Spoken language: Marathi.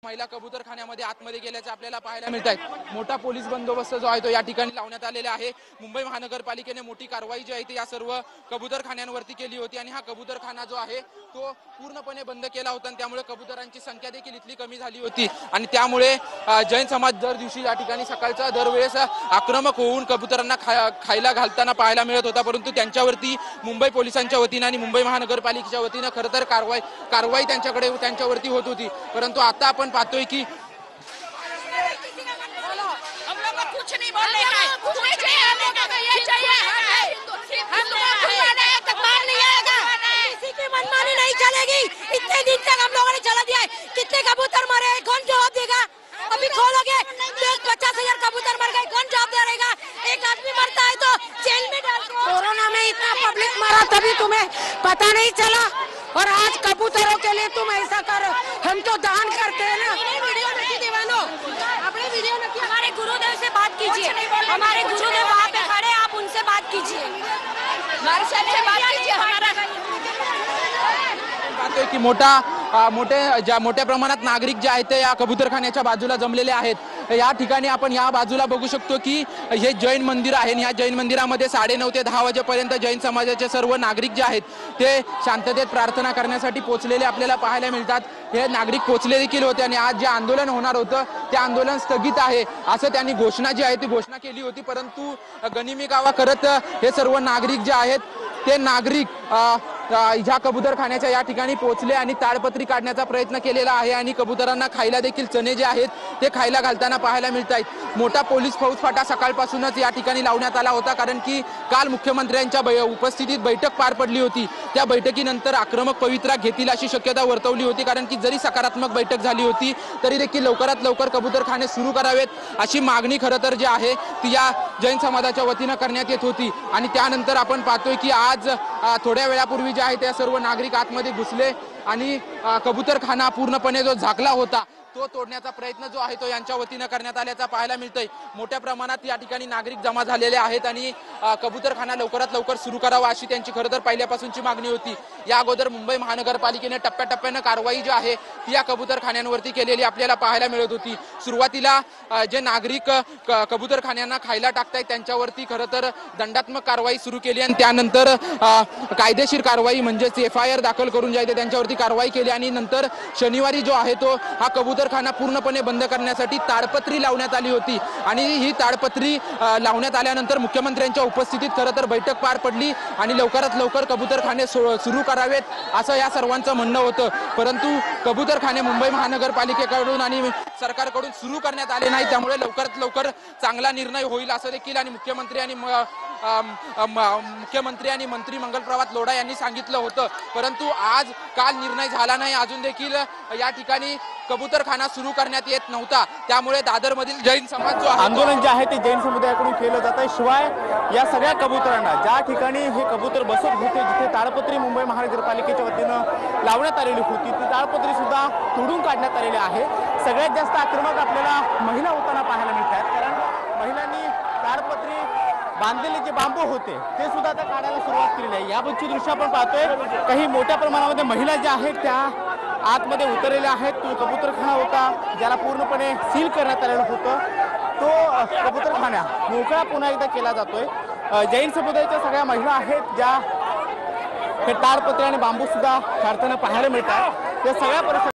महिला कबूतरखान्यामध्ये आतमध्ये गेल्याचे आपल्याला पाहायला मिळत आहे। मोठा पोलीस बंदोबस्त जो आहे तो या ठिकाणी लावण्यात आलेला आहे। मुंबई महानगरपालिकेने मोठी कारवाई जी आहे ती या सर्व कबूतरखान्यांवरती केली होती आणि हा कबूतरखाना जो आहे तो पूर्णपणे बंद केला होता आणि त्यामुळे कबूतरांची संख्या देखील इथली कमी झाली होती आणि त्यामुळे जैन समाज दर दिवशी या ठिकाणी सकाळचा दरवेळेस आक्रमक होऊन कबूतरांना खायला घालताना पाहायला मिळत होता, परंतु त्यांच्यावरती मुंबई पोलिसांच्या वतीने आणि मुंबई महानगरपालिकेच्या वतीने खरं तर कारवाई त्यांच्यावरती होत होती। परंतु आता आपण पाहतोय की कुछ नहीं बोलने का है, तुम्हें चाहिए हमें का ये चाहिए नहीं आएगा, किसी की मनमानी नहीं चलेगी। इतने दिन तक हम लोगों ने चला दिया है, कितने कबूतर मरे हैं कौन जवाब देगा? अभी खोलोगे 50,000 कबूतर मर गए, कौन जवाब देगा? एक आदमी मरता है तो जेल में डाल दो। कोरोना में इतना पब्लिक मरा तभी तुम्हें पता नहीं चला और आज कबूतरों के लिए तुम ऐसा करो। हम तो दान करते हैं ना। हमारे गुरुदेव से बात कीजिए, हमारे गुरुदेव वहाँ पे खड़े, आप उनसे बात कीजिए, हमारे साथ से बात कीजिए। हमारा पाहतोय की मोठ्या प्रमाणात नागरिक जे आहेत ते या कबूतरखान्याच्या बाजूला जमलेले आहेत। या ठिकाणी आपण या बाजूला बघू शकतो की हे जैन मंदिर आहे। या जैन मंदिरामध्ये 9:30 ते 10 वाजेपर्यंत जैन समाजाचे सर्व नागरिक जे आहेत ते शांततेत प्रार्थना करण्यासाठी पोहोचलेले आपल्याला पाहायला मिळतात। हे नागरिक पोहोचले देखील होते आणि आज जे आंदोलन होणार होतं ते आंदोलन स्थगित आहे असं त्यांनी घोषणा जी आहे ती घोषणा केली होती, परंतु गनिमीकावा करत हे सर्व नागरिक जे आहेत ते नागरिक ह्या कबूतरखान्याच्या या ठिकाणी पोहोचले आणि ताडपत्री काढण्याचा प्रयत्न केलेला आहे आणि कबूतरांना खायला देखील चणे जे आहेत ते खायला घालताना पाहायला मिळत आहेत। मोठा पोलीस फौजफाटा सकाळपासूनच या ठिकाणी लावण्यात आला होता, कारण की काल मुख्यमंत्र्यांच्या उपस्थितीत बैठक पार पडली होती। त्या बैठकीनंतर आक्रमक पवित्रा घेतील अशी शक्यता वर्तवली होती, कारण की जरी सकारात्मक बैठक झाली होती तरी देखील लवकरात लवकर कबूतरखाने सुरू करावेत अशी मागणी खरं तर जी आहे ती या जैन समाजाच्या वतीनं करण्यात येत होती। आणि त्यानंतर आपण पाहतोय की आज थोड्या वेळापूर्वी जे आहे त्या सर्व नागरिक आतमध्ये घुसले आणि कबूतरखाना पूर्णपणे जो झाकला होता तो तोडण्याचा प्रयत्न जो आहे तो यांच्या वतीनं करण्यात आल्याचा पाहायला मिळतोय। मोठ्या प्रमाणात या ठिकाणी नागरिक जमा झालेले आहेत आणि कबूतरखाना लवकरात लवकर सुरू करावा अशी त्यांची खरं तर पहिल्यापासूनची मागणी होती। या अगोदर मुंबई महानगरपालिकेने टप्प्याटप्प्यानं कारवाई जी आहे ती या कबूतरखान्यांवरती केलेली आपल्याला पाहायला मिळत होती। सुरुवातीला जे नागरिक कबूतरखान्यांना खायला टाकतायत त्यांच्यावरती खरं तर दंडात्मक कारवाई सुरू केली आणि त्यानंतर कायदेशीर कारवाई म्हणजेच FIR दाखल करून जे आहे त्यांच्यावरती कारवाई केली आणि नंतर शनिवारी जो आहे तो हा कबूतरखाना पूर्णपणे बंद करण्यासाठी ताडपत्री लावण्यात आली होती आणि ही ताडपत्री लावण्यात आल्यानंतर मुख्यमंत्र्यांच्या उपस्थितीत खरं तर बैठक पार पडली आणि लवकरात लवकर कबूतरखाने सुरू करावेत असं या सर्वांचं म्हणणं होतं, परंतु कबूतरखाने मुंबई महानगरपालिकेकडून आणि सरकारकडून सुरू करण्यात आले नाही, त्यामुळे लवकरात लवकर चांगला निर्णय होईल असं देखील आणि मुख्यमंत्री आणि मंत्री मंगलप्रभात लोढा यांनी सांगितलं होतं, परंतु काल निर्णय झाला नाही। अजून देखील या ठिकाणी कबूतरखाना सुरू करण्यात येत नव्हता, त्यामुळे दादरमधील जैन समाज जो आंदोलन जे आहे ते जैन समुदायाकडून केलं जात आहे। शिवाय या सगळ्या कबूतरांना ज्या ठिकाणी हे कबूतर बसत होते, जिथे ताडपत्री मुंबई महानगरपालिकेच्या वतीनं लावण्यात आलेली होती, ती ताडपत्री सुद्धा तोडून काढण्यात आलेली आहे। सगळ्यात जास्त आक्रमक आपल्याला महिला होताना पाहायला मिळतात, कारण महिलांनी ताडपत्री बांधलेले जे बांबू होते ते सुद्धा आता काढायला सुरुवात केलेली आहे। याबाबतची दृश्य आपण पाहतोय, काही मोठ्या प्रमाणामध्ये महिला ज्या आहेत त्या आतमध्ये उतरलेल्या आहेत। तो कबूतरखाना होता ज्याला पूर्णपणे सील करण्यात आलेलं होतं, तो कबूतरखाना मोकळा पुन्हा एकदा केला जातोय। जैन समुदायाच्या सगळ्या महिला आहेत ज्या हे ताडपत्री आणि बांबू सुद्धा काढताना पाहायला मिळतात। या सगळ्या